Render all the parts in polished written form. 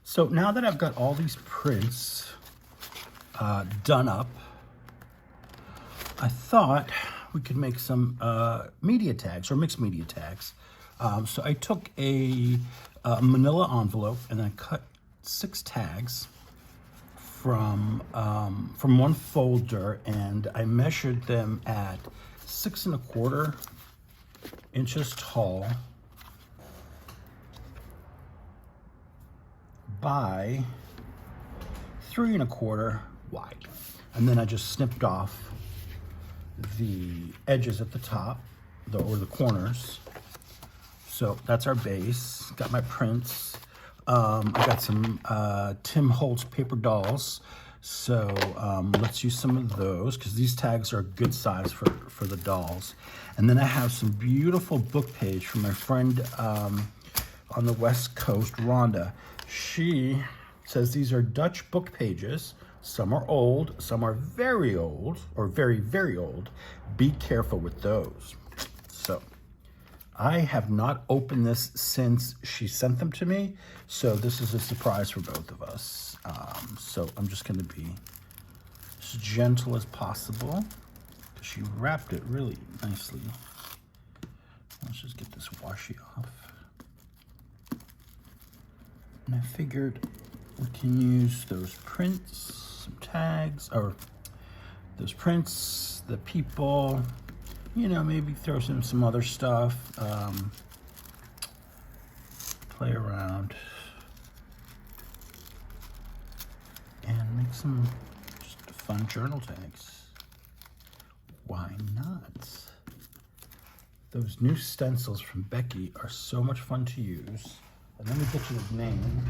So now that I've got all these prints done up, I thought we could make some media tags or mixed media tags. So I took a manila envelope and I cut 6 tags from one folder, and I measured them at 6 1/4 inches tall by 3 1/4 wide. And then I just snipped off the edges at the top, or the corners. So that's our base. Got my prints. I got some Tim Holtz paper dolls. So let's use some of those because these tags are a good size for the dolls. And then I have some beautiful book page from my friend on the West Coast, Rhonda. She says these are Dutch book pages. Some are old, some are very old, or very, very old. Be careful with those. So I have not opened this since she sent them to me, so this is a surprise for both of us. So I'm just going to be as gentle as possible. She wrapped it really nicely. Let's just get this washi off. And I figured we can use those prints, some tags, or those prints, the people, you know, maybe throw in some other stuff, play around, and make some just fun journal tags. Why not? Those new stencils from Becky are so much fun to use. And let me get you the name.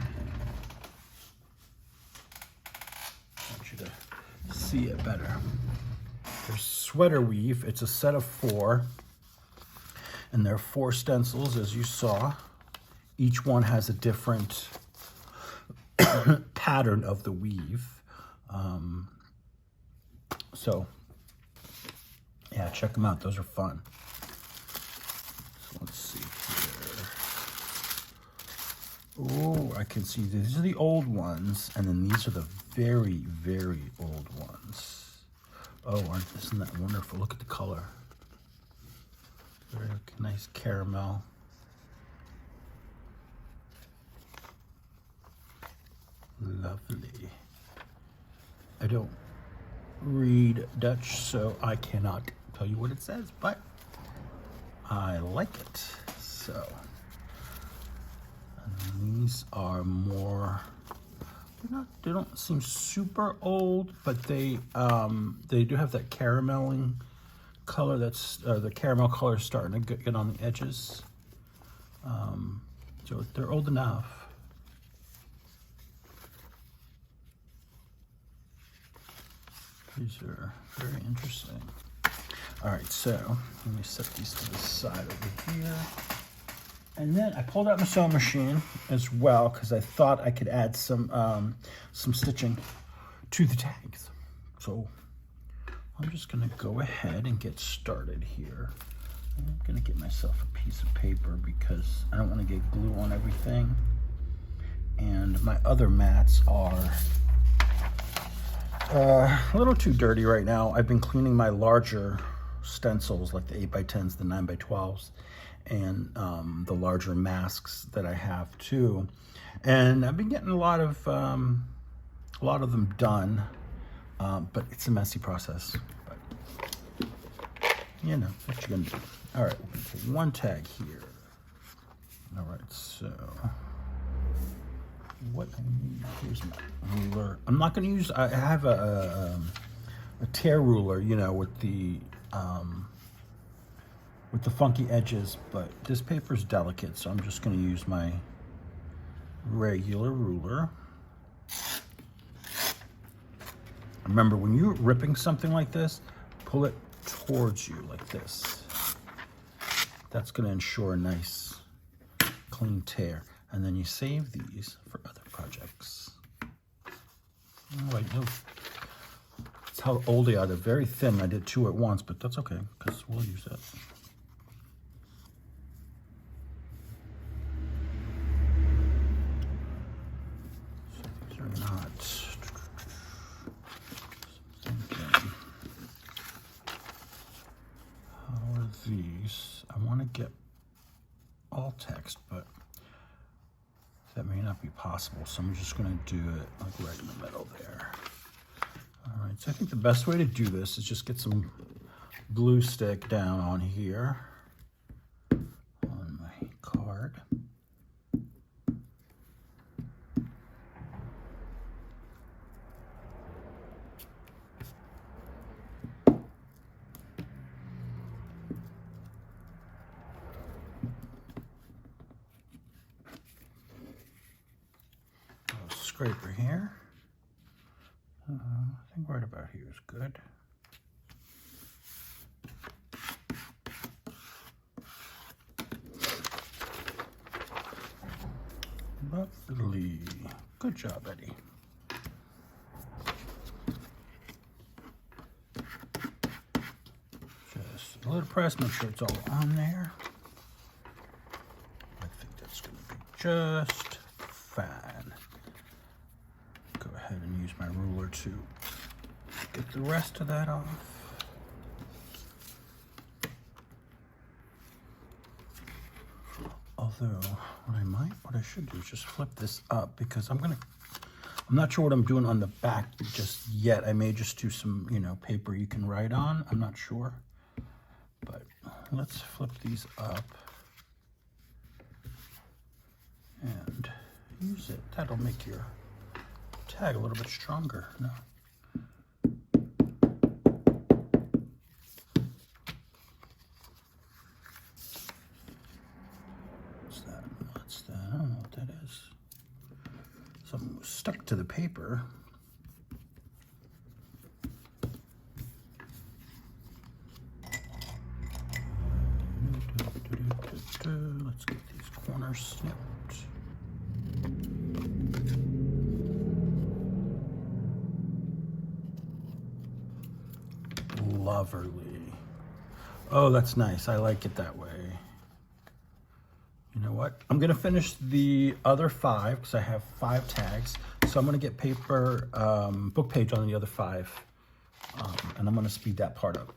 I want you to see it better. There's Sweater Weave. It's a set of 4. And there are 4 stencils, as you saw. Each one has a different pattern of the weave. So, yeah, check them out. Those are fun. So let's see here. Oh, I can see these are the old ones, and then these are the very, very old ones. Oh, isn't that wonderful? Look at the color. Very nice caramel. Lovely. I don't read Dutch, so I cannot tell you what it says, but I like it. So, and these are more, they don't seem super old, but they do have that carameling color. That's the caramel color is starting to get on the edges. So they're old enough. These are very interesting. All right, so let me set these to the side over here. And then I pulled out my sewing machine as well because I thought I could add some stitching to the tags. So I'm just gonna go ahead and get started here. I'm gonna get myself a piece of paper because I don't wanna get glue on everything. And my other mats are a little too dirty right now. I've been cleaning my larger stencils, like the 8x10s, the 9x12s, and the larger masks that I have too. And I've been getting a lot of them done, but it's a messy process. But you know what you're gonna do. All right, we're gonna take one tag here. All right, so what I need, here's my ruler. I'm not gonna use, I have a tear ruler, you know, with the funky edges, but this paper is delicate, so I'm just gonna use my regular ruler. Remember, when you're ripping something like this, pull it towards you like this. That's gonna ensure a nice clean tear. And then you save these for other projects. Oh, I know. That's how old they are. They're very thin. I did 2 at once, but that's okay, because we'll use it. How are these? I want to get all text, but that may not be possible, so I'm just going to do it like right in the middle there. All right, so I think the best way to do this is just get some glue stick down on here on my card. Scraper here. I think right about here is good. Lovely. Good job, Eddie. Just a little press, make sure it's all on there. I think that's going to be just fine. Go ahead and use my ruler to get the rest of that off. Although, what I should do is just flip this up, because I'm not sure what I'm doing on the back just yet. I may just do some, paper you can write on. I'm not sure. But let's flip these up and use it. That'll make your tag a little bit stronger. No. What's that? I don't know what that is. Something was stuck to the paper. Let's get these corners snipped. Lovely. Oh, that's nice. I like it that way. You know what? I'm going to finish the other 5 because I have 5 tags. So I'm going to get paper, book page on the other 5. And I'm going to speed that part up.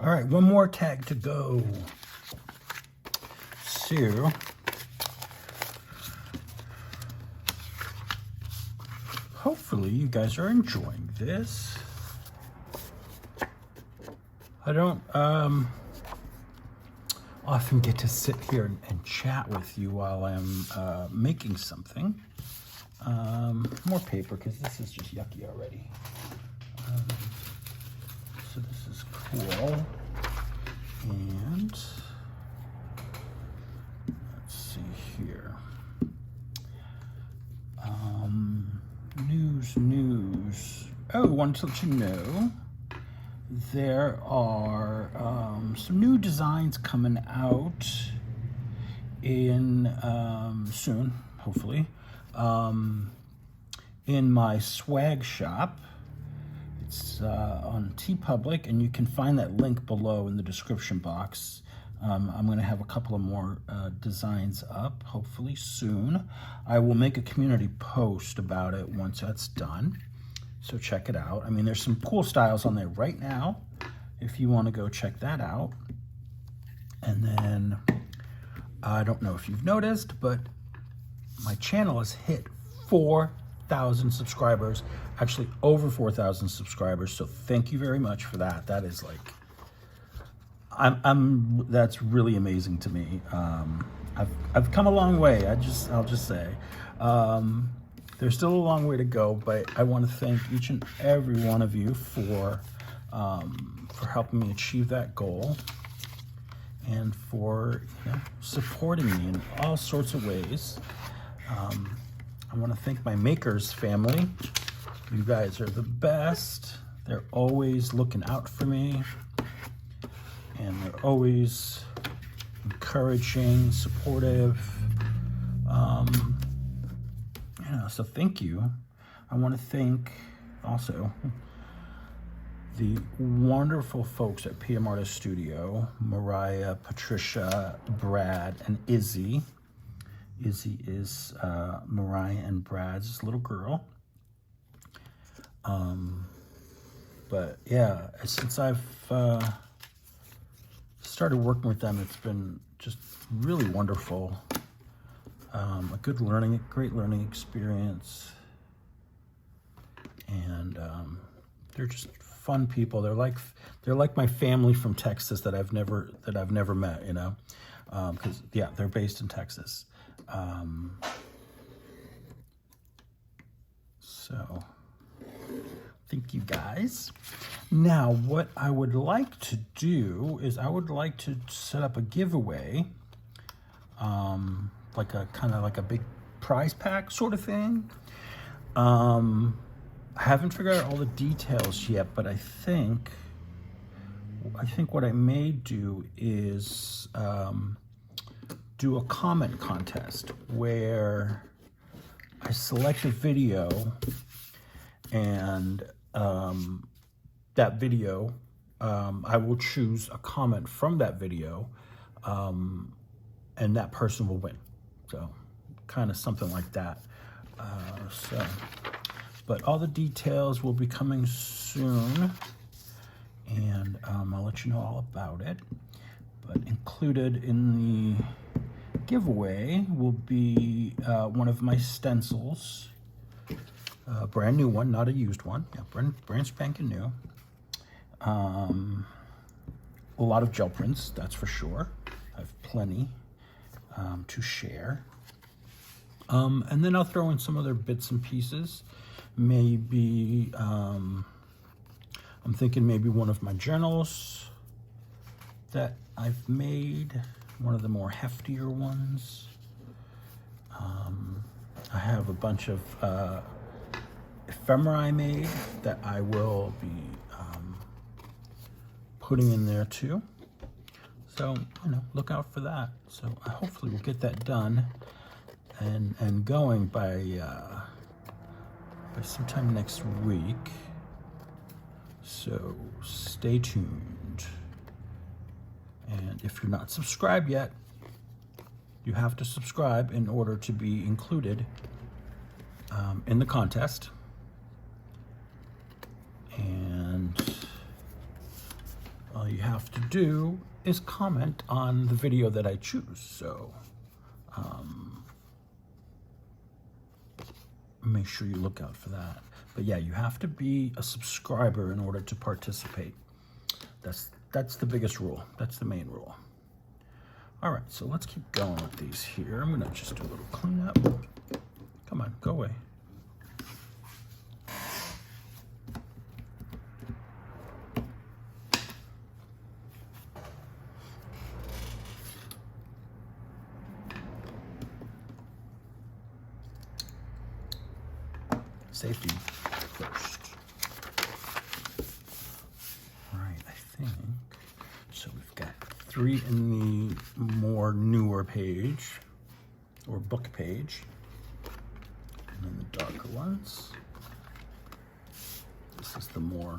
All right, one more tag to go. So, hopefully you guys are enjoying this. I don't often get to sit here and chat with you while I'm making something. More paper, because this is just yucky already. So this is cool. And let's see here. News. Oh, I wanted to let you know there are some new designs coming out in soon, hopefully, in my swag shop. It's on TeePublic, and you can find that link below in the description box. I'm going to have a couple of more designs up, hopefully soon. I will make a community post about it once that's done, so check it out. I mean, there's some cool styles on there right now, if you want to go check that out. And then, I don't know if you've noticed, but my channel has hit 4,000 subscribers, actually over 4,000 subscribers, so thank you very much for that. That is like, that's really amazing to me. I've come a long way. I'll just say, there's still a long way to go, but I want to thank each and every one of you for helping me achieve that goal, and for supporting me in all sorts of ways. I want to thank my makers family. You guys are the best. They're always looking out for me, and they're always encouraging, supportive. So thank you. I want to thank also the wonderful folks at PM Artist Studio, Mariah, Patricia, Brad, and Izzy. Izzy is Mariah and Brad's little girl. But yeah, since I've started working with them, it's been just really wonderful. A great learning experience, and they're just fun people. They're like my family from Texas that I've never met, because they're based in Texas. So thank you guys. Now, what I would like to do is I would like to set up a giveaway, like a kind of like a big prize pack sort of thing. I haven't figured out all the details yet, but I think what I may do is do a comment contest where I select a video, and that video, I will choose a comment from that video, and that person will win. So kind of something like that. But all the details will be coming soon, and I'll let you know all about it. But included in the giveaway will be one of my stencils, a brand new one, not a used one. Yeah, brand spanking new. A lot of gel prints, that's for sure. I have plenty to share. And then I'll throw in some other bits and pieces. Maybe, I'm thinking maybe one of my journals that I've made, one of the more heftier ones. I have a bunch of ephemera I made that I will be putting in there too. So, look out for that. So hopefully we'll get that done and going by sometime next week. So stay tuned. And if you're not subscribed yet, you have to subscribe in order to be included in the contest. And all you have to do is comment on the video that I choose. So make sure you look out for that. But yeah, you have to be a subscriber in order to participate. That's the biggest rule. That's the main rule. All right, so let's keep going with these here. I'm gonna just do a little cleanup. Come on, go away. Safety first. All right, I think, so we've got 3 in the more newer page, or book page, and then the darker ones. This is the more,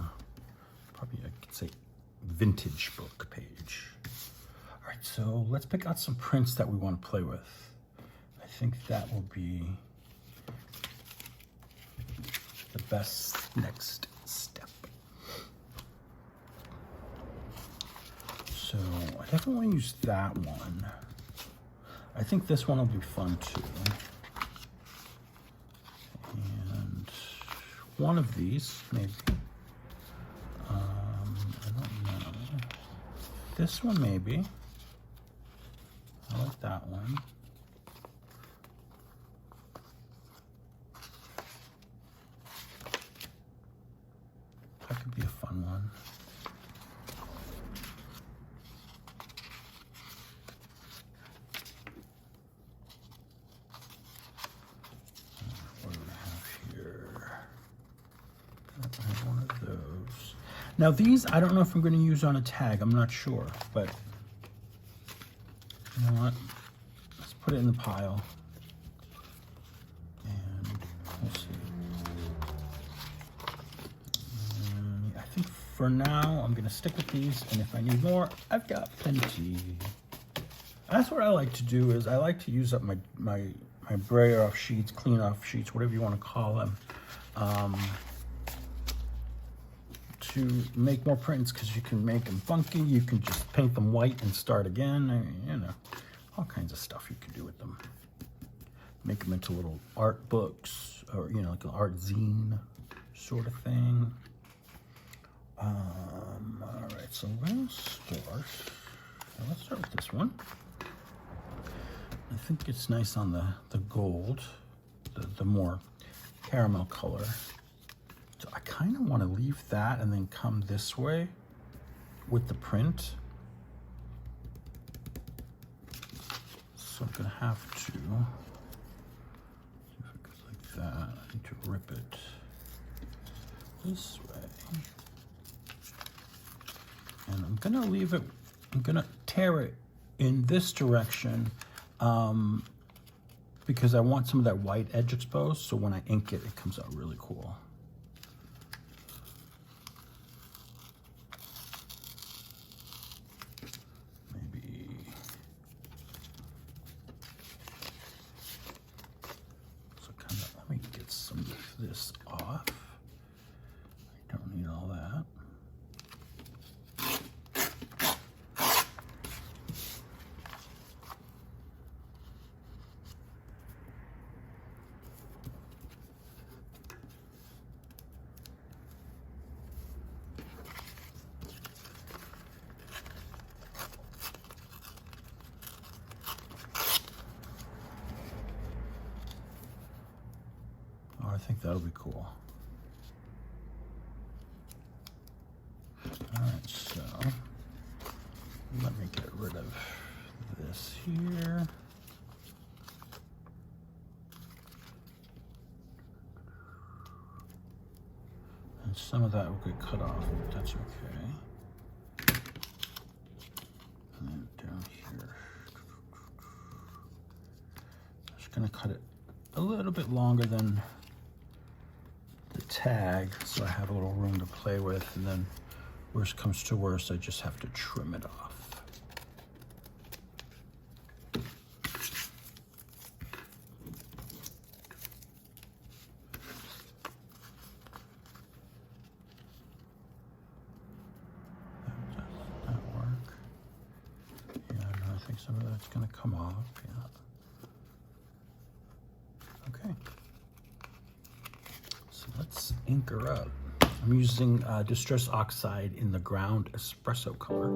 probably I could say, vintage book page. All right, so let's pick out some prints that we want to play with. I think that will be the best next step. So I definitely want to use that one. I think this one will be fun too. And one of these, maybe. I don't know. This one, maybe. I like that one. That could be a fun one. What do we have here? I have one of those. Now these, I don't know if I'm going to use on a tag. I'm not sure, but you know what? Let's put it in the pile, and we'll see. I think for now I'm going to stick with these, and if I need more, I've got plenty. That's what I like to do. Is I like to use up my brayer off sheets, clean off sheets, whatever you want to call them. To make more prints, because you can make them funky, you can just paint them white and start again, you know, all kinds of stuff you can do with them. Make them into little art books, or you know, like an art zine sort of thing. All right, so let's start with this one. I think it's nice on the gold, the more caramel color. So I kind of want to leave that and then come this way with the print. So I'm going to have to, see if it goes like that. I need to rip it this way. And I'm going to leave it, I'm going to tear it in this direction because I want some of that white edge exposed. So when I ink it, it comes out really cool. This off. I don't need all that. I think that'll be cool. All right, so let me get rid of this here. And some of that will get cut off, but that's okay. And then down here. I'm just gonna cut it a little bit longer than the tag, so I have a little room to play with, and then worst comes to worst, I just have to trim it off. Does that work? Yeah, no, I think some of that's going to come off, yeah. Okay. So let's ink her up. I'm using Distress Oxide in the ground espresso color.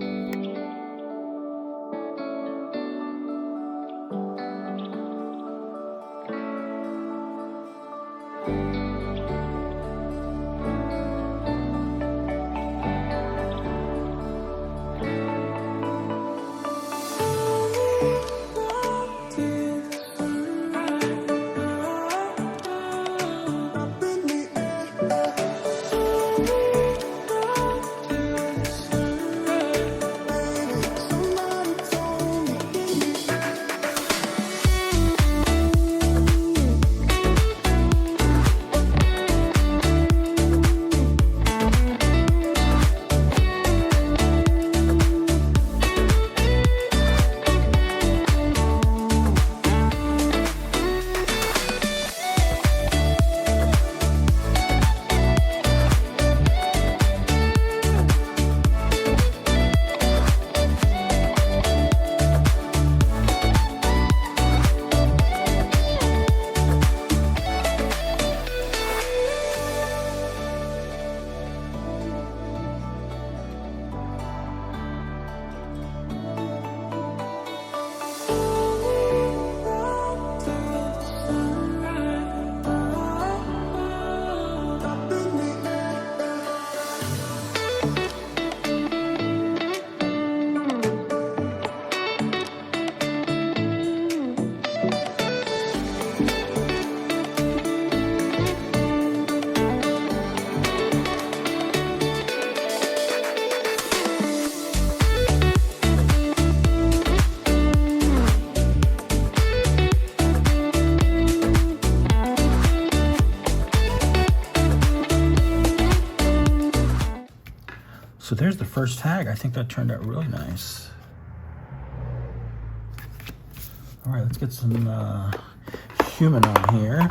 there's the first tag. I think that turned out really nice. All right, let's get some human on here.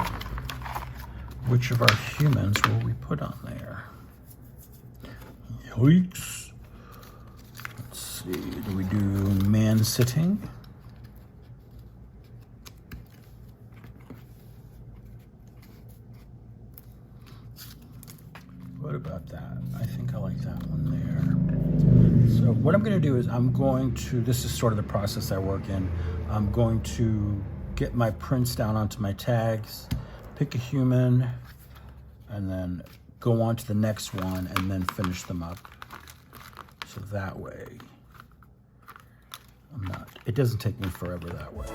Which of our humans will we put on there? Yikes. Let's see, do we do man sitting? What about that? I think I like that one there. So what I'm going to do is this is sort of the process I work in. I'm going to get my prints down onto my tags, pick a human, and then go on to the next one and then finish them up. So that way, it doesn't take me forever that way.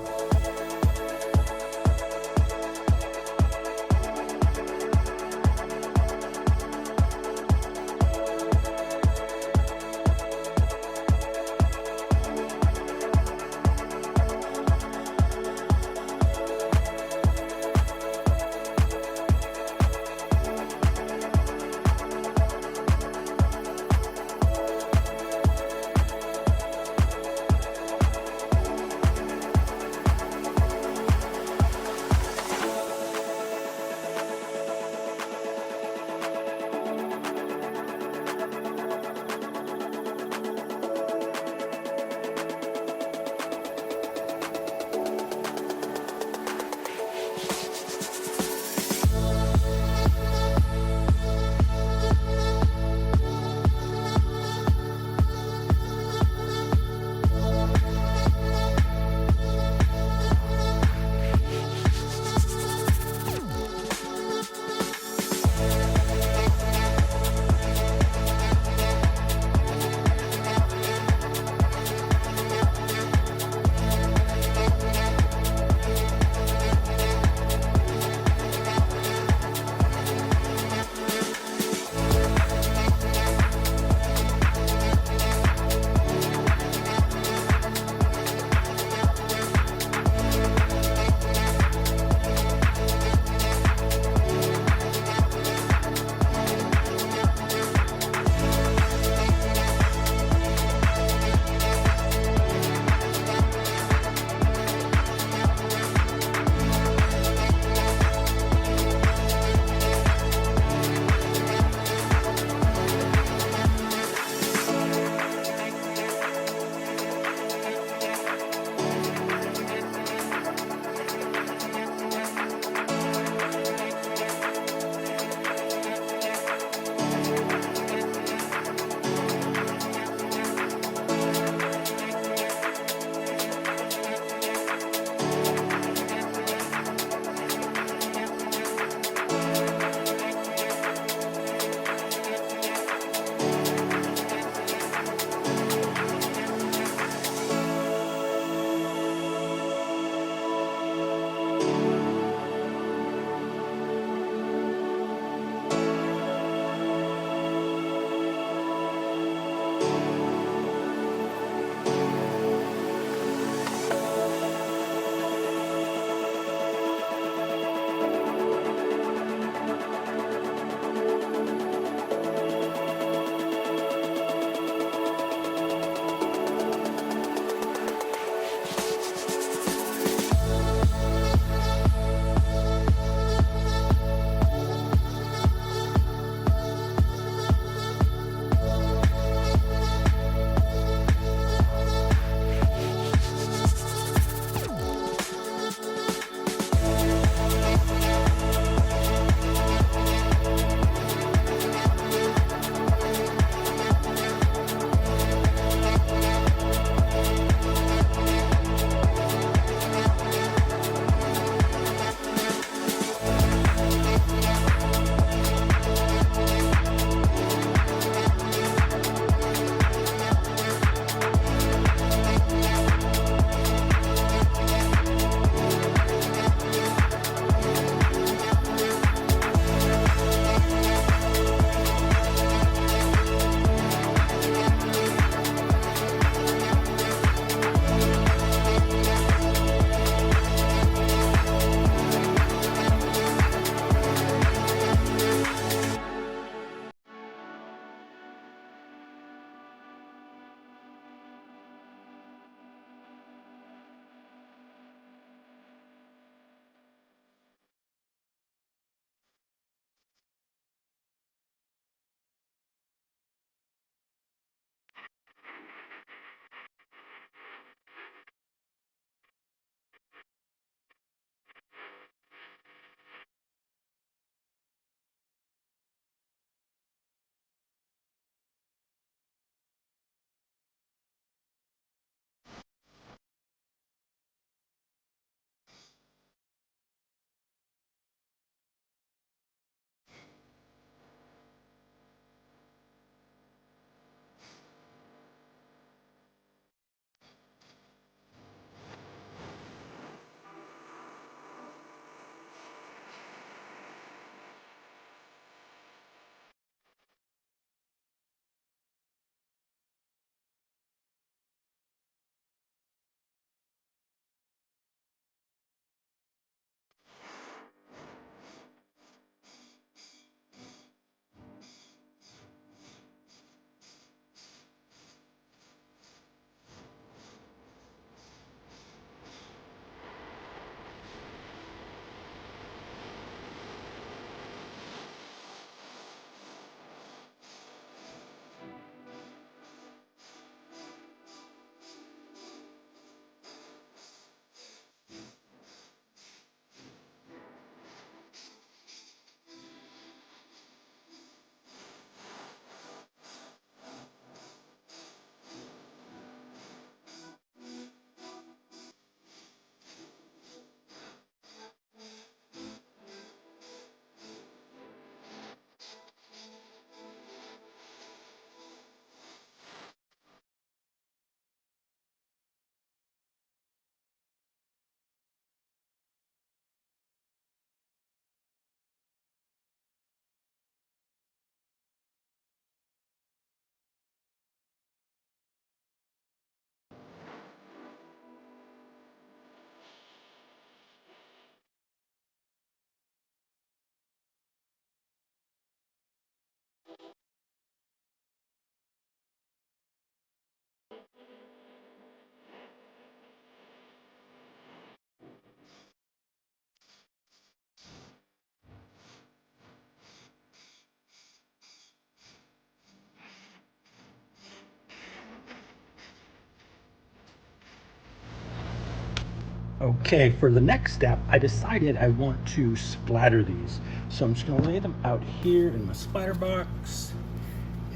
Okay, for the next step, I decided I want to splatter these. So I'm just gonna lay them out here in my splatter box.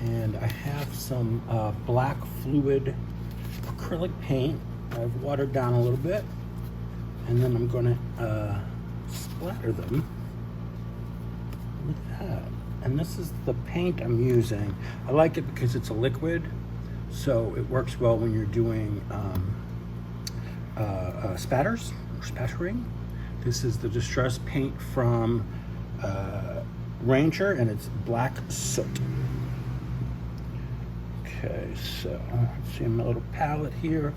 And I have some black fluid acrylic paint. I've watered down a little bit. And then I'm gonna splatter them with that. And this is the paint I'm using. I like it because it's a liquid, so it works well when you're doing spatters or spattering. This is the Distress paint from Ranger, and it's black soot. Okay, so let's see my little palette here.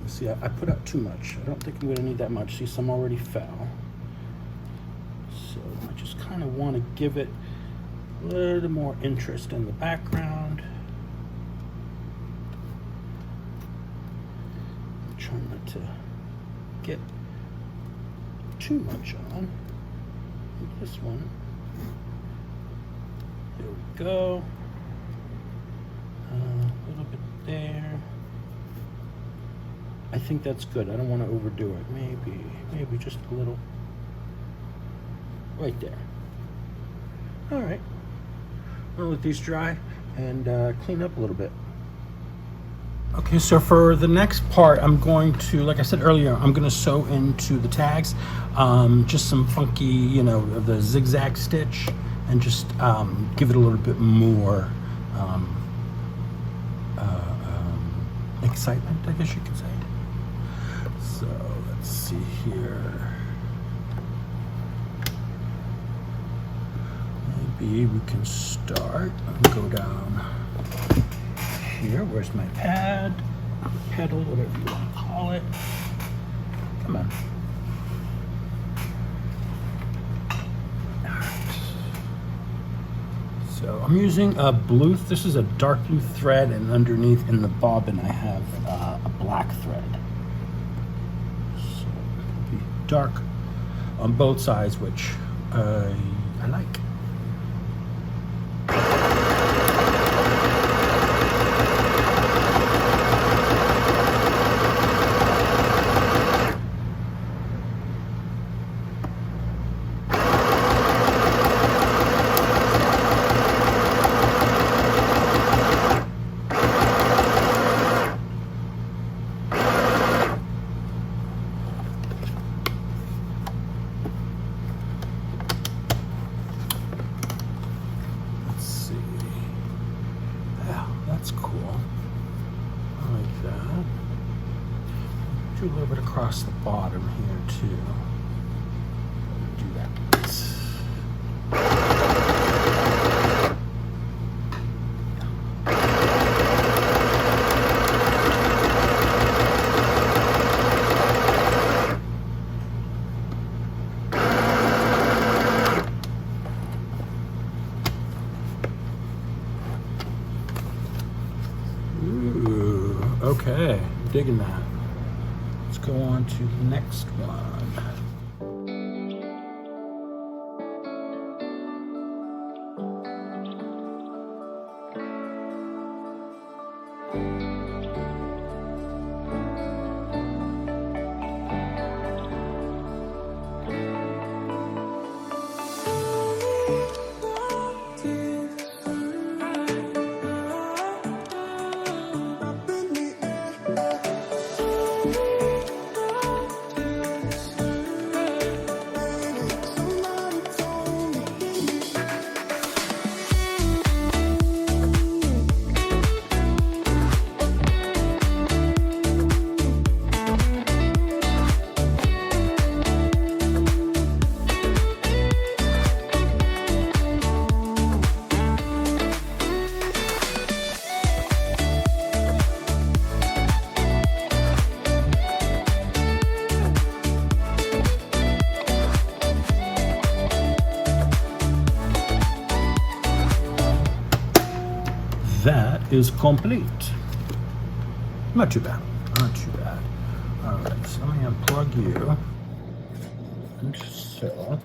Let's see, I put up too much. I don't think I'm gonna need that much. See, some already fell. So I just kind of want to give it a little more interest in the background. I'm trying not to get too much on this one. There we go. A little bit there. I think that's good. I don't want to overdo it. Maybe just a little right there. All right. I'm gonna let these dry and clean up a little bit. Okay, so for the next part, I'm going to, like I said earlier, I'm gonna sew into the tags, just some funky, you know, the zigzag stitch, and just give it a little bit more excitement, I guess you could say. So let's see here. Maybe we can start and go down here. Where's my pad? Pedal, whatever you want to call it. Come on. So I'm using a blue, this is a dark blue thread, and underneath in the bobbin I have a black thread. So it'll be dark on both sides, which I like. A little bit across the bottom here too. Do that. Ooh, okay, digging that. Let's go on to the next one. That is complete. Not too bad, not too bad. All right, so let me unplug you. And so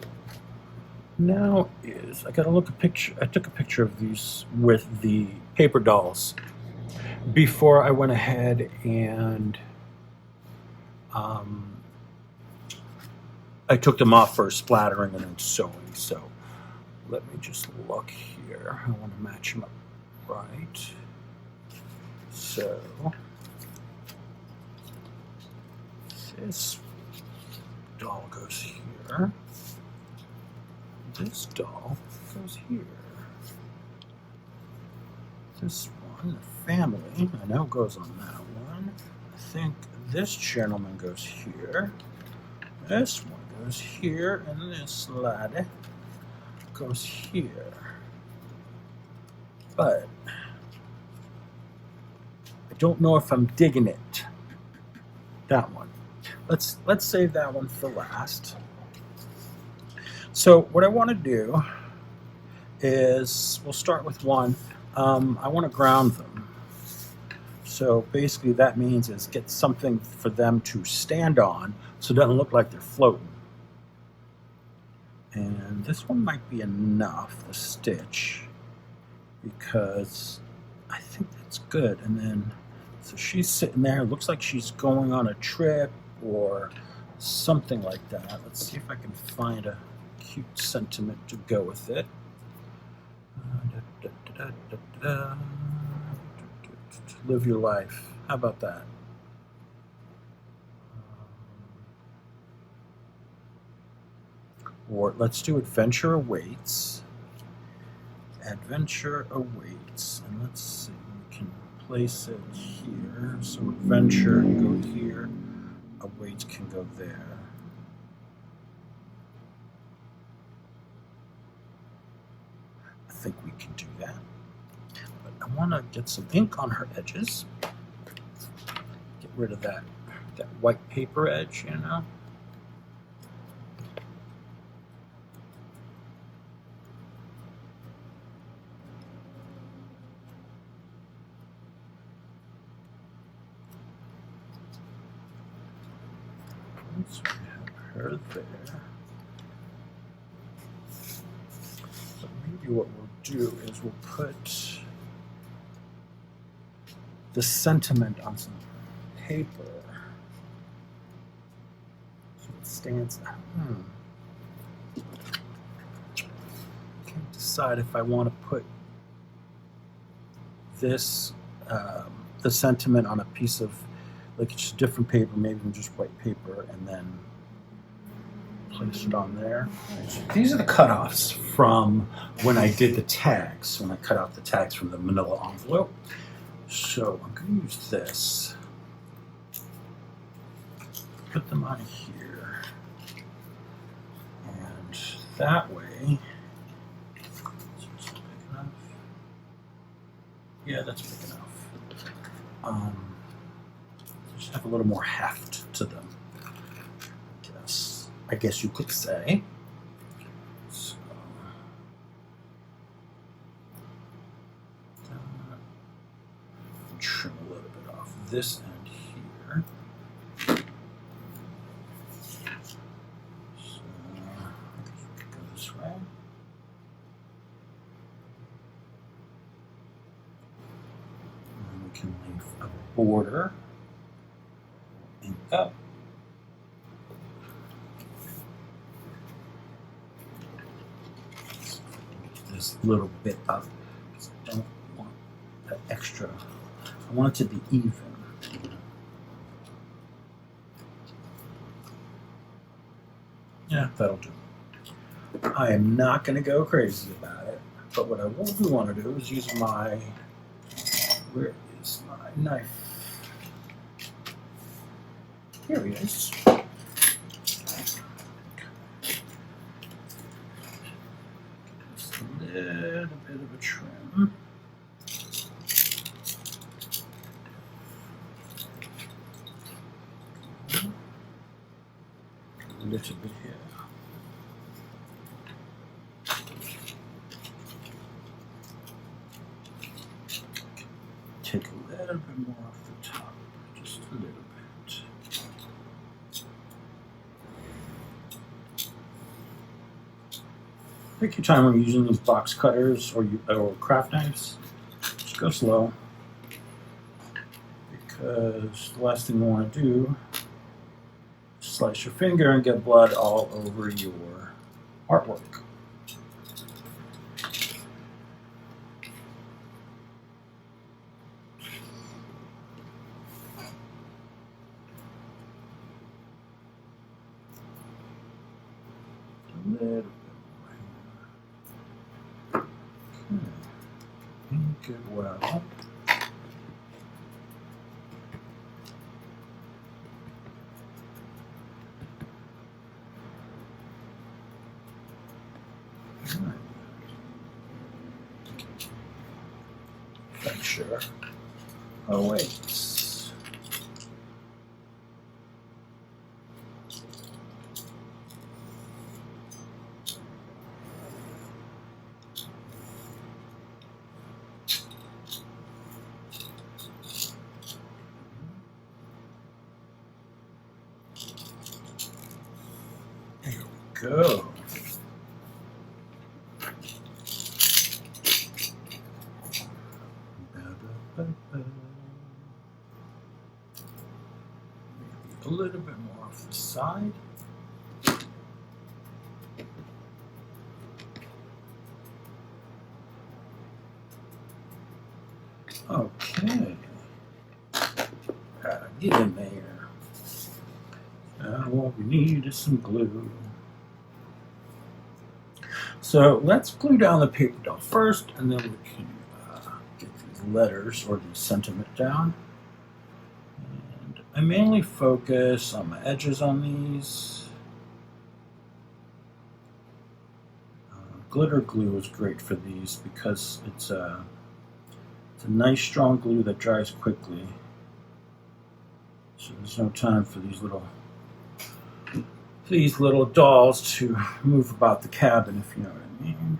now I got to look a picture. I took a picture of these with the paper dolls before I went ahead and I took them off for splattering and then sewing. So let me just look here. I want to match them up right. So this doll goes here. This doll goes here. This one, the family, I know goes on that one. I think this gentleman goes here. This one goes here, and this lad goes here. But I don't know if I'm digging it. That one. Let's save that one for last. So what I want to do is we'll start with one. I want to ground them. So basically that means is get something for them to stand on so it doesn't look like they're floating. And this one might be enough, the stitch, because I think that's good. And then, so she's sitting there, looks like she's going on a trip or something like that. Let's see if I can find a cute sentiment to go with it. Live your life. How about that? Or let's do adventure awaits. Adventure awaits. And let's see, we can place it here. So adventure can go here. Awaits can go there. I think we can do that. But I want to get some ink on her edges. Get rid of that white paper edge, you know. So we have her there. So maybe what we'll do is we'll put the sentiment on some paper so it stands out. Can't decide if I want to put this the sentiment on a piece of like it's just different paper, maybe even just white paper, and then place it on there. These are the cutoffs from when I did the tags, when I cut out the tags from the manila envelope. So I'm going to use this. Put them on here. And that way, it's big enough. Yeah, that's big enough. Just have a little more heft to them. I guess you could say. So, trim a little bit off this end here. So, go this way. And we can leave a border and up. This little bit of, because I don't want that extra. I want it to be even. Yeah, that'll do. I am not going to go crazy about it, but what I do want to do is use my, where is my knife? Here he is. Little bit of a trim. A little bit here. Take a little bit more off the top, just a little bit. Take your time when you're using these box cutters or craft knives. Just go slow, because the last thing we want to do is slice your finger and get blood all over your artwork. A little bit more here. Okay. Ink it well. Sure. Oh wait. There we go. A little bit more off the side. Okay. Get in there. What we need is some glue. So let's glue down the paper doll first, and then we can get these letters or the sentiment down. And I mainly focus on my edges on these. Glitter glue is great for these because it's a nice strong glue that dries quickly. So there's no time for these little dolls to move about the cabin, if you know what I mean.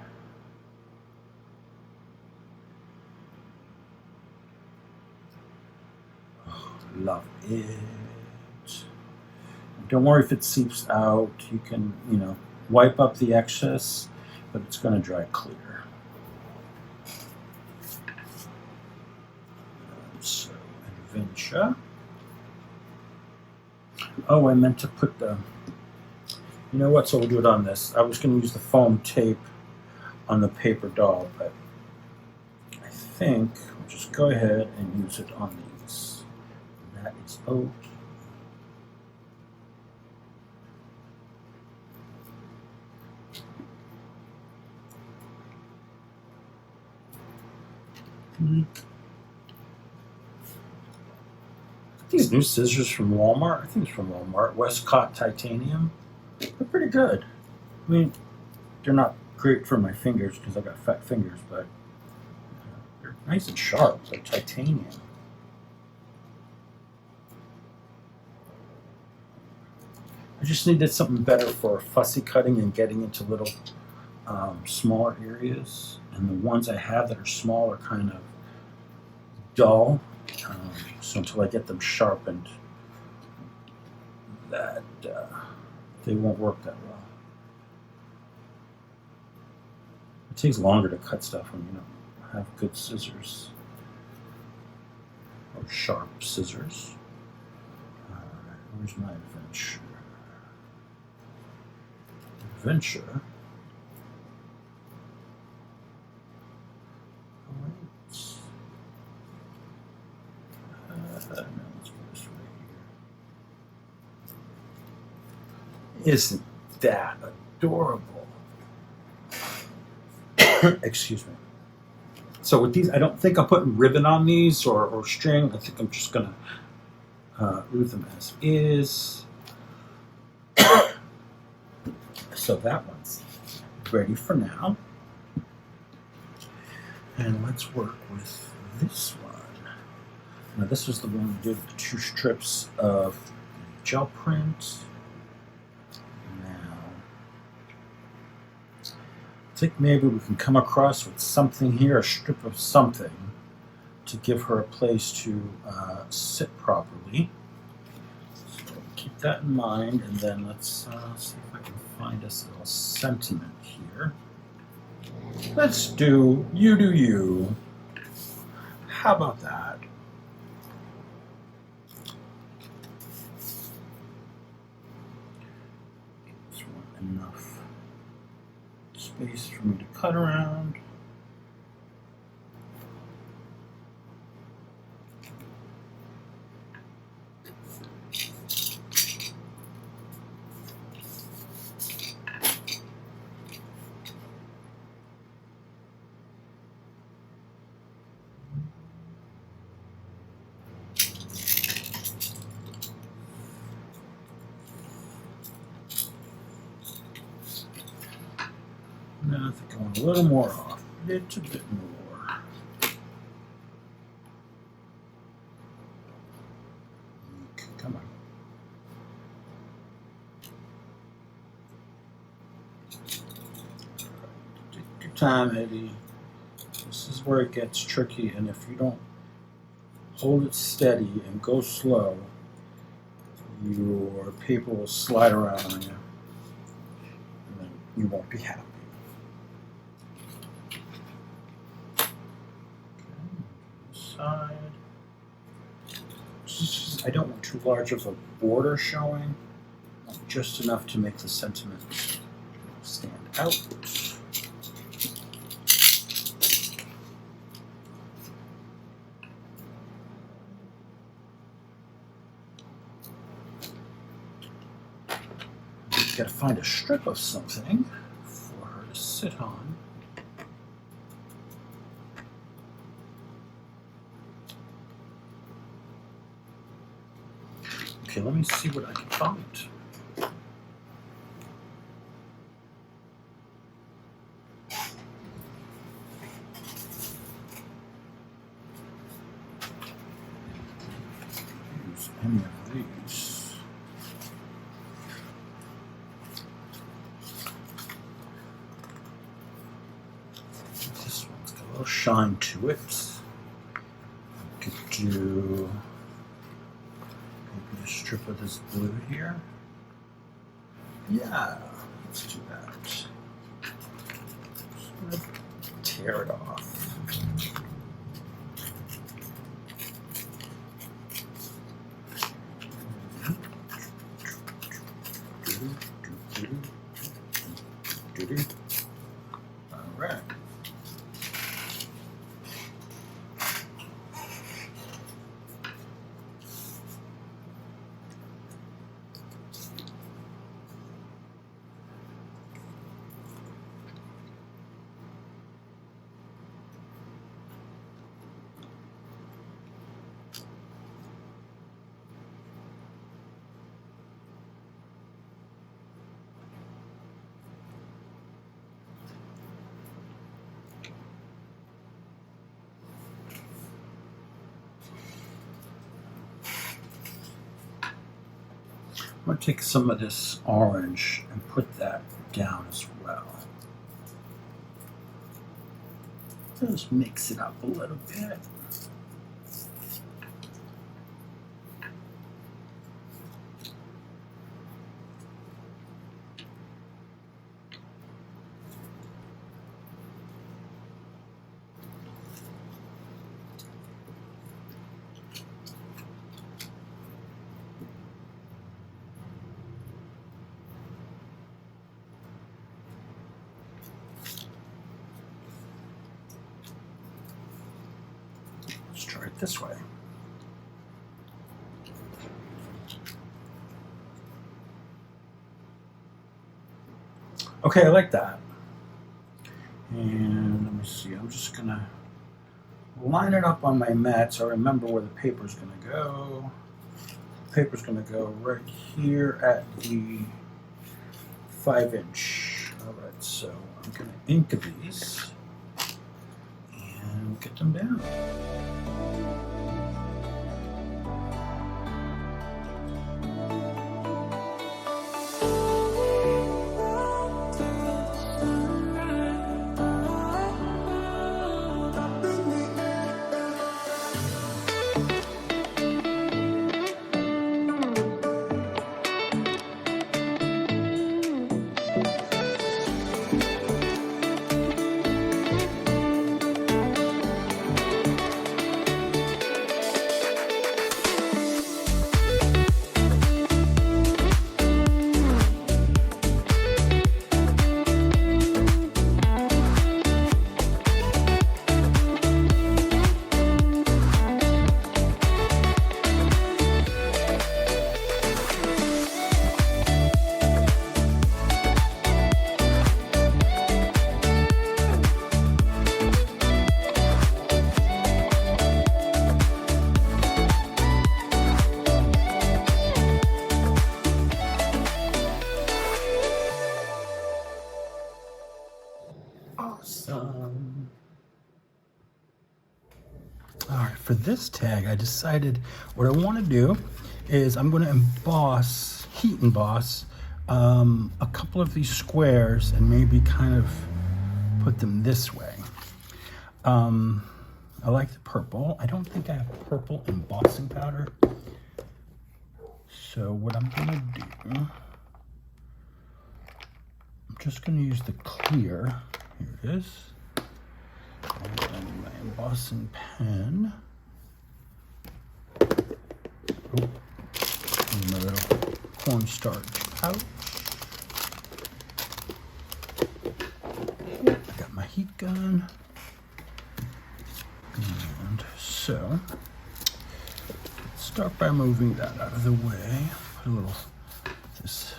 Oh, love it. Don't worry if it seeps out. You can, wipe up the excess, but it's going to dry clear. So, Adventure. Oh, I meant to put the... You know what, so we'll do it on this. I was going to use the foam tape on the paper doll, but I think we'll just go ahead and use it on these. That is okay. These new scissors from Walmart, I think it's from Walmart, Westcott Titanium. They're pretty good. I mean, they're not great for my fingers because I got fat fingers, but they're nice and sharp. They're titanium. I just needed something better for fussy cutting and getting into little smaller areas. And the ones I have that are small are kind of dull. So until I get them sharpened, that they won't work that well. It takes longer to cut stuff when you don't have good scissors or sharp scissors. All right, where's my adventure? Adventure. Isn't that adorable? Excuse me. So with these, I don't think I'm putting ribbon on these or string. I think I'm just gonna leave them as is. So that one's ready for now. And let's work with this one. Now this was the one we did with the 2 strips of gel print. I think maybe we can come across with something here, a strip of something, to give her a place to sit properly. So keep that in mind, and then let's see if I can find us a little sentiment here. Let's do You Do You. How about that? enough space for me to cut around. Now I think I want a little more off, a little bit more. Okay, come on. Take your time, Eddie. This is where it gets tricky, and if you don't hold it steady and go slow, your paper will slide around on you, and then you won't be happy. Side. I don't want too large of a border showing, just enough to make the sentiment stand out. Got to find a strip of something for her to sit on. Okay, let me see what I can find. Use any of these. This one's got a little shine to it. I could do a strip of this blue here. Yeah, let's do that. Just gonna tear it off. All right. I'm going to take some of this orange and put that down as well. Just mix it up a little bit. Let's try it this way. Okay, I like that. And let me see, I'm just gonna line it up on my mat so I remember where the paper's gonna go. The paper's gonna go right here at the 5-inch. All right, so I'm gonna ink these and get them down. All right, for this tag, I decided what I want to do is I'm going to emboss, heat emboss, a couple of these squares and maybe kind of put them this way. I like the purple. I don't think I have purple embossing powder. So what I'm going to do, I'm just going to use the clear. Here it is. And then my embossing pen. Oh, and my little cornstarch pouch. I got my heat gun. And so, let's start by moving that out of the way. Put a little this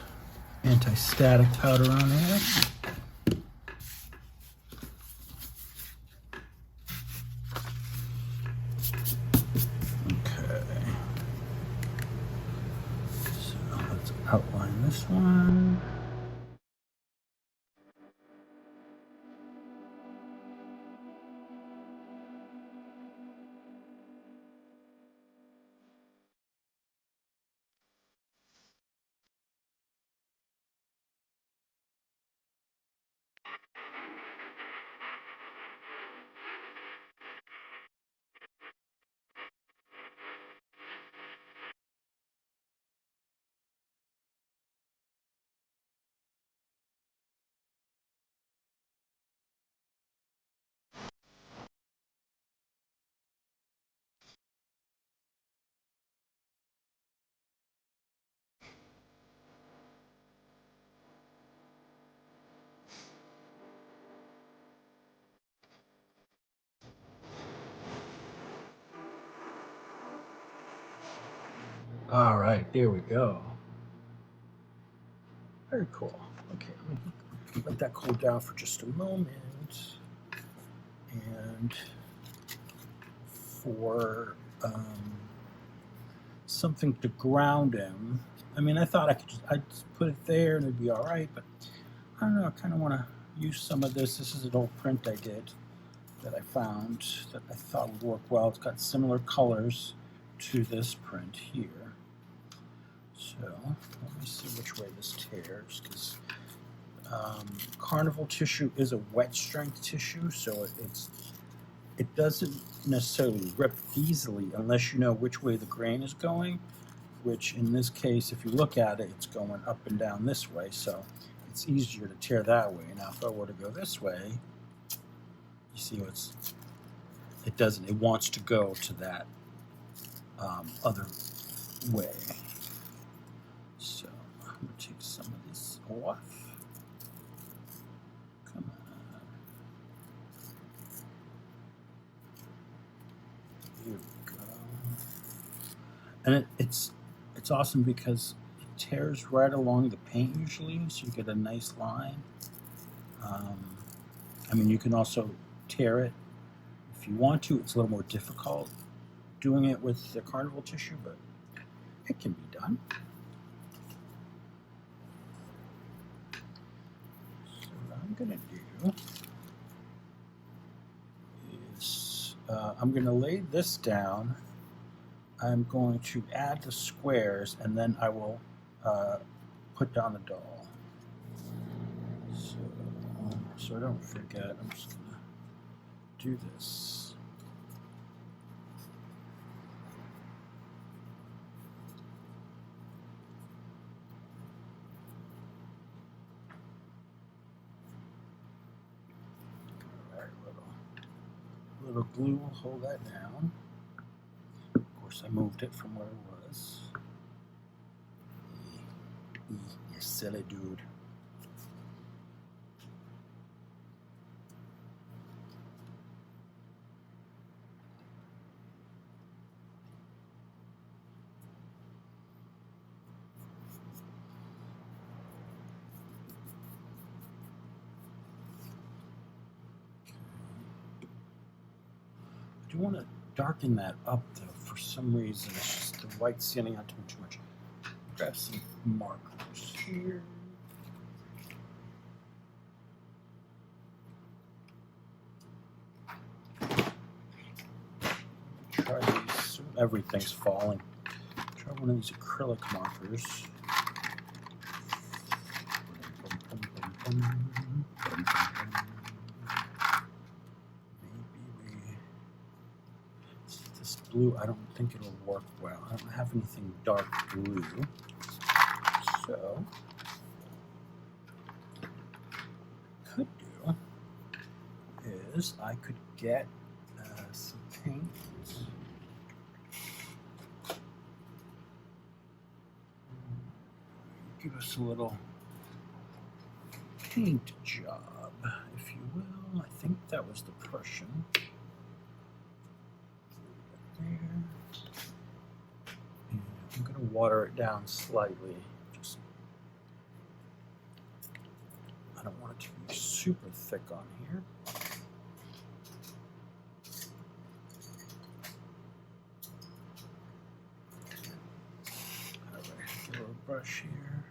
anti-static powder on there. Outline this one. All right, there we go. Very cool. Okay, let me let that cool down for just a moment. And for something to ground him, I mean, I thought I'd just put it there and it'd be all right, but I don't know. I kind of want to use some of this. This is an old print I did that I found that I thought would work well. It's got similar colors to this print here. So let me see which way this tears, because carnival tissue is a wet strength tissue, so it doesn't necessarily rip easily unless you know which way the grain is going, which in this case, if you look at it, it's going up and down this way, so it's easier to tear that way. Now if I were to go this way, you see it doesn't, it wants to go to that other way. So I'm going to take some of this off. Come on. Here we go. And it's awesome because it tears right along the paint usually, so you get a nice line. I mean, you can also tear it if you want to. It's a little more difficult doing it with the carnival tissue, but it can be done. So what I'm going to do is I'm going to lay this down. I'm going to add the squares, and then I will put down the doll. So I don't forget, I'm just going to do this. All right, little glue will hold that down. Of course, I moved it from where it was. You silly dude. I do want to darken that up though. For some reason, it's just the white standing out to me too much. Grab some markers here. try these. Everything's falling. Try one of these acrylic markers. Maybe this blue, I don't think it'll work well. I don't have anything dark blue. So, could do is I could get some paint. Give us a little paint job, if you will. I think that was the Prussian. There. And I'm going to water it down slightly. Just, I don't want it to be super thick on here. All right, get a little brush here.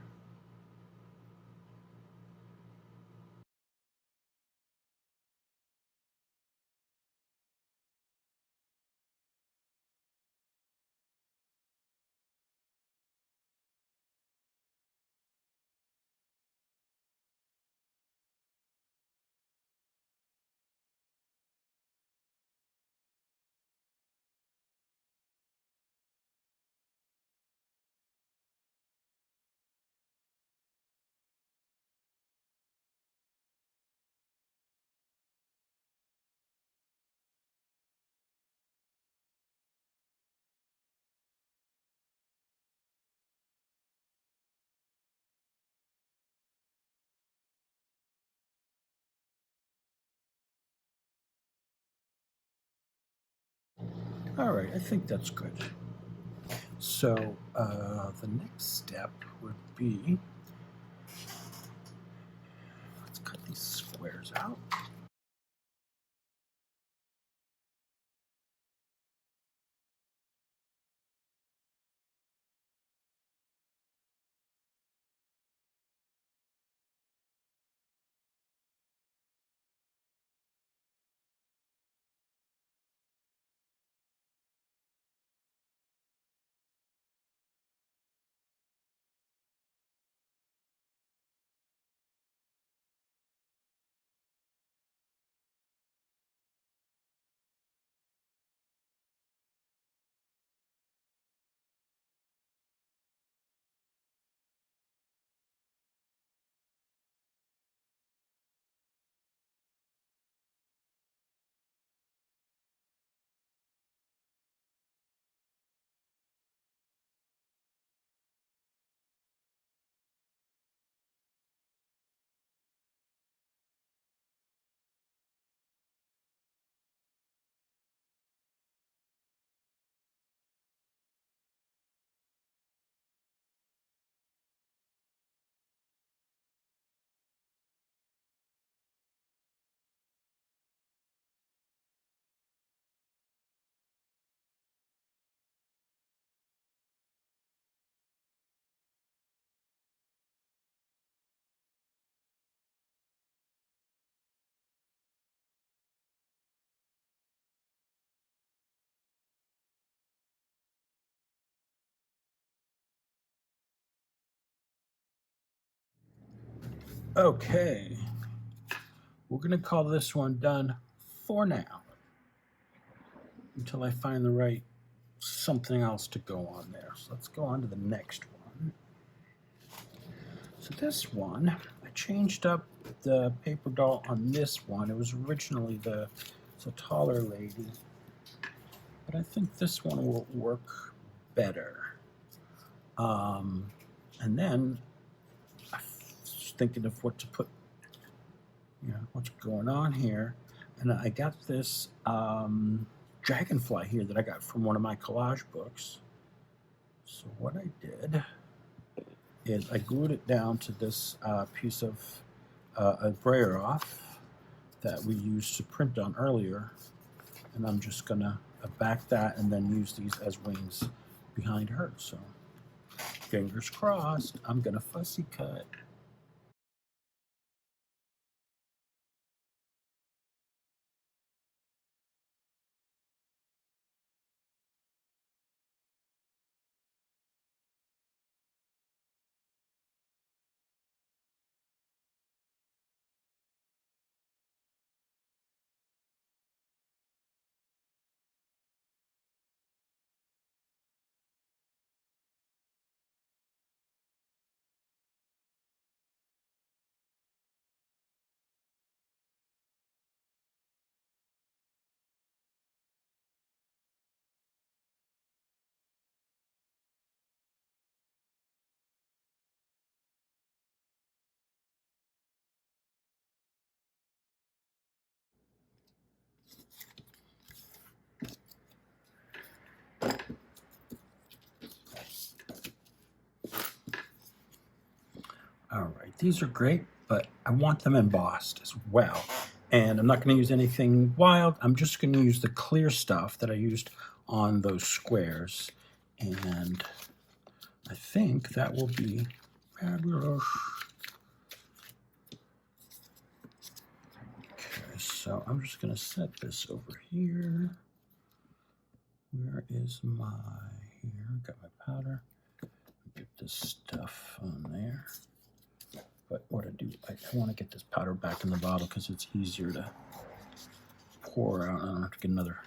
All right, I think that's good. So the next step would be, let's cut these squares out. Okay, we're going to call this one done for now until I find the right something else to go on there. So let's go on to the next one. So this one, I changed up the paper doll on this one. It was originally it's a taller lady, but I think this one will work better. And then I was thinking of what to put, what's going on here. And I got this Dragonfly here that I got from one of my collage books. So what I did is I glued it down to this piece of a brayer off that we used to print on earlier. And I'm just going to back that and then use these as wings behind her. So fingers crossed, I'm going to fussy cut. these are great, but I want them embossed as well. And I'm not going to use anything wild. I'm just going to use the clear stuff that I used on those squares. And I think that will be fabulous. Okay, so I'm just going to set this over here. Where is my, here, got my powder. Get this stuff on there. But what I do, I want to get this powder back in the bottle because it's easier to pour out. I don't have to get another.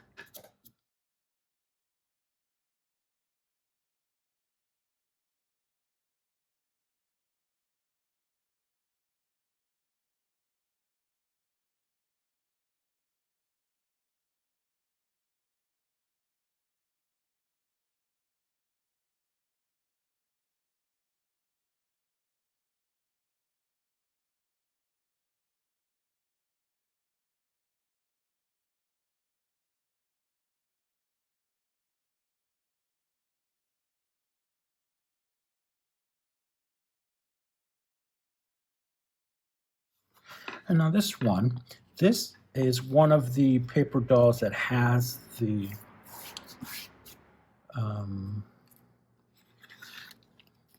And now this one, this is one of the paper dolls that has the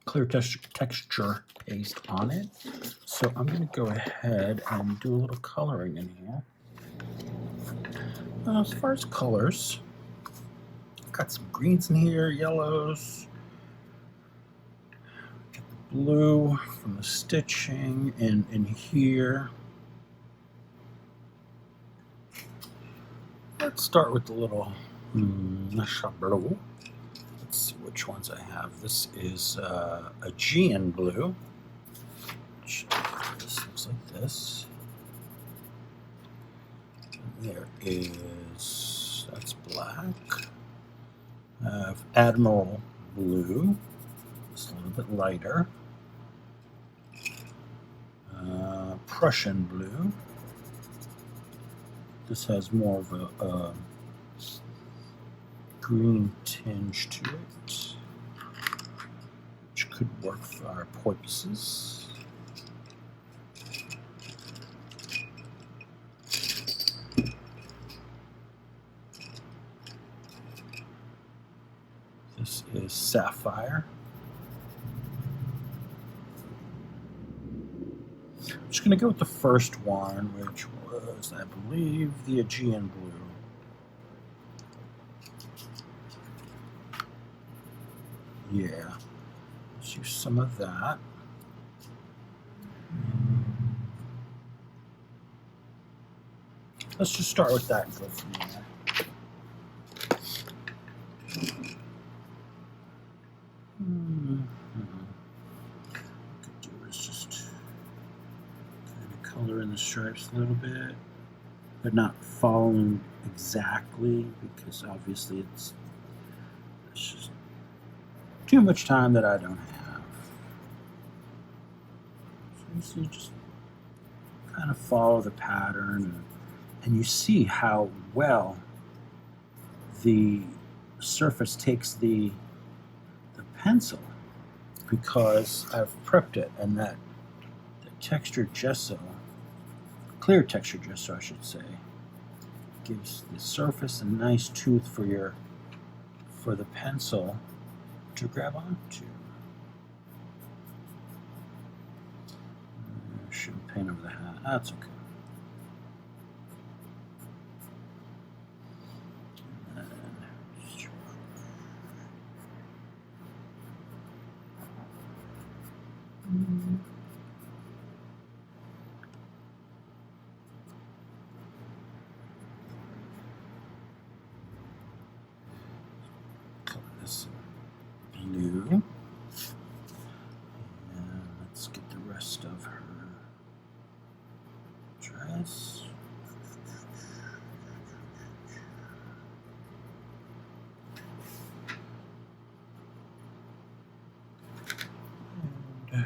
clear texture paste on it. So I'm going to go ahead and do a little coloring in here. As far as colors, I've got some greens in here, yellows, get the blue from the stitching in here. Let's start with the little blue. Let's see which ones I have. This is Aegean blue. This looks like this. There is, that's black. I have Admiral blue. It's a little bit lighter. Prussian blue. This has more of a green tinge to it, which could work for our purposes. This is sapphire. I'm just going to go with the first one, which was, I believe, the Aegean blue. Yeah, let's use some of that. Let's just start with that and go from there. What I could do is just kind of color in the stripes a little bit, but not following exactly, because obviously it's just too much time that I don't have. So you just kind of follow the pattern, and you see how well the surface takes the pencil, because I've prepped it, and that the textured gesso, clear textured gesso I should say, gives the surface a nice tooth for the pencil to grab onto. Shouldn't paint over the hat. That's okay. Color this blue. And let's get the rest of her dress. And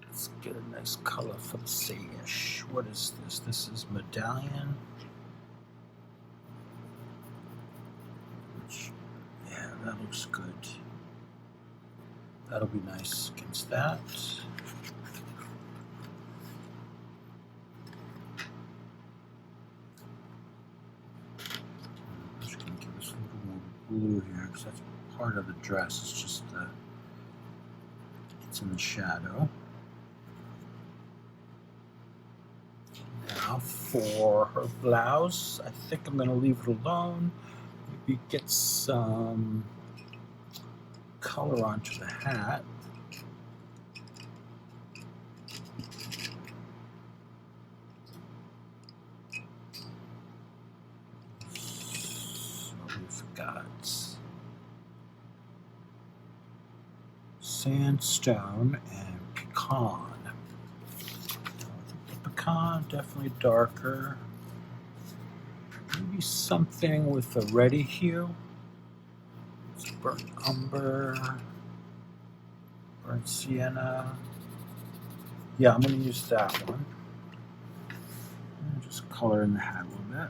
let's get a nice color for the sash. What is this? This is Medallion. Which, yeah, that looks good. That'll be nice against that. blue here because that's part of the dress. It's just it's in the shadow. Now for her blouse, I think I'm going to leave it alone. Maybe get some color onto the hat. So we've got sandstone and pecan. The pecan definitely darker. Maybe something with a reddy hue. It's burnt umber, burnt sienna. Yeah, I'm going to use that one. And just color in the hat a little bit.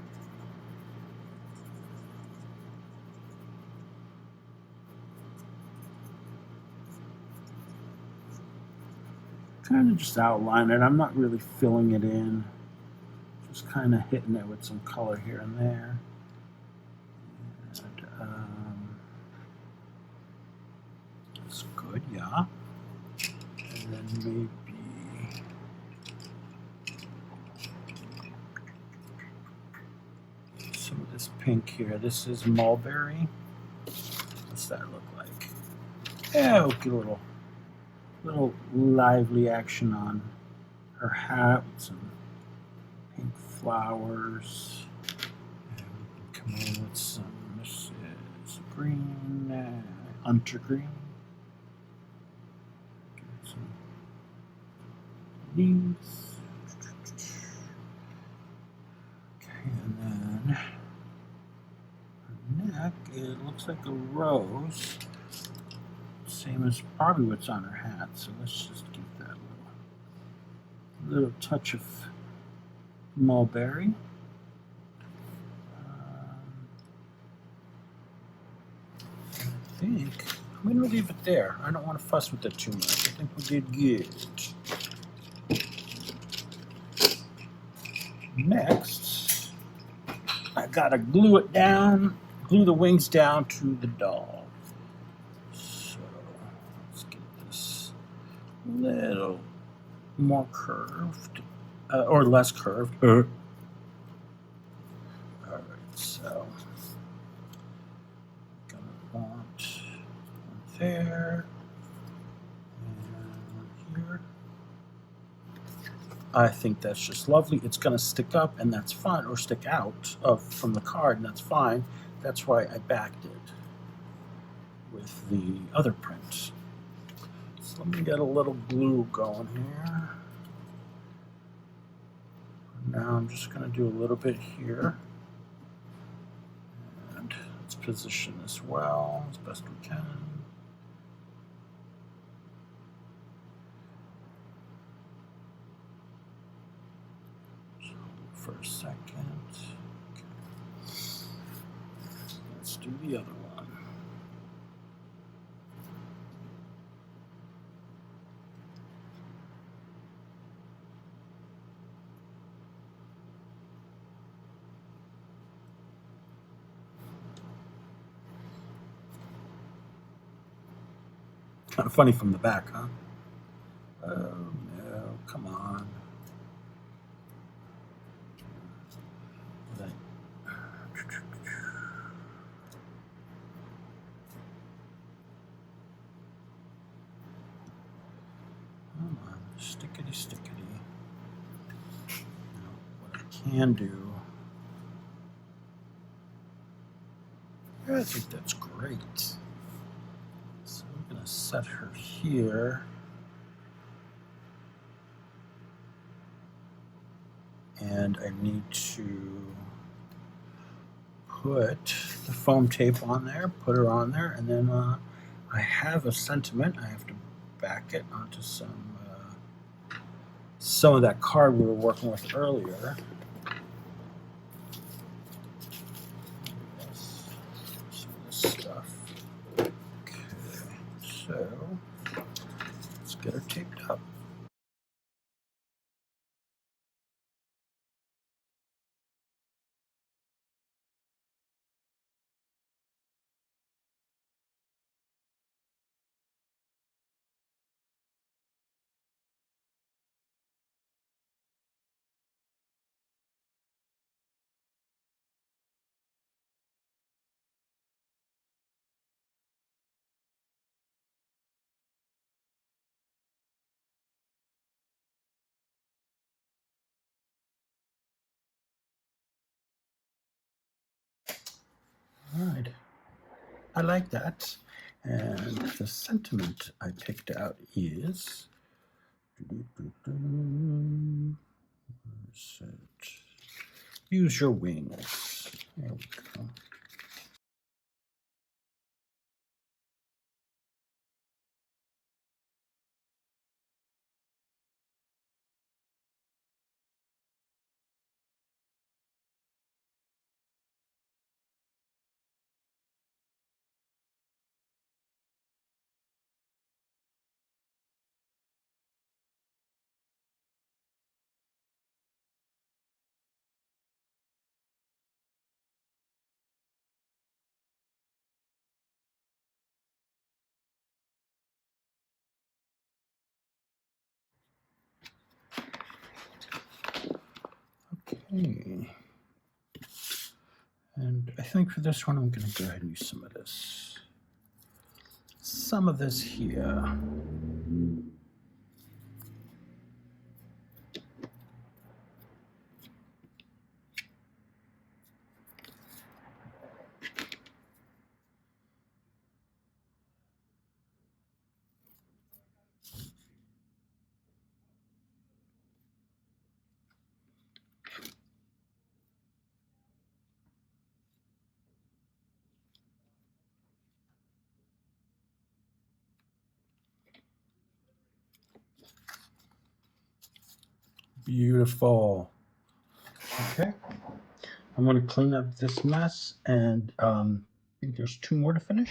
Kind of just outline it. I'm not really filling it in. Just kind of hitting it with some color here and there. And, that's good, yeah. And then maybe some of this pink here. This is mulberry. What's that look like? Yeah, okay, little lively action on her hat with some pink flowers. And we can come in with some, this is green, hunter-green. Some leaves. Okay, and then her neck, it looks like a rose. Same as probably what's on her hat, so let's just give that a little touch of mulberry. I think I'm going to leave it there. I don't want to fuss with it too much. I think we did good. Next, I got to glue it down, glue the wings down to the doll. Little more curved, or less curved. All right, so I'm gonna want one there and here. I think that's just lovely. It's gonna stick up, and that's fine, or stick out from the card, and that's fine. That's why I backed it with the other print. So let me get a little glue going here. Now I'm just going to do a little bit here. And let's position this well as best we can. So for a second. Okay. Let's do the other one. Kind of funny from the back, huh? Oh no, come on. Come on, stickity stickity. Now, what I can do, I think that's great. So I'm going to set her here. And I need to put the foam tape on there, put her on there, and then I have a sentiment. I have to back it onto some of that card we were working with earlier. Some of this stuff. Okay, so let's get her taped up. All right. I like that. And the sentiment I picked out is use your wings. There we go. Okay. And I think for this one, I'm going to go ahead and use some of this. Some of this here. Beautiful. Okay. I'm going to clean up this mess, and I think there's 2 more to finish.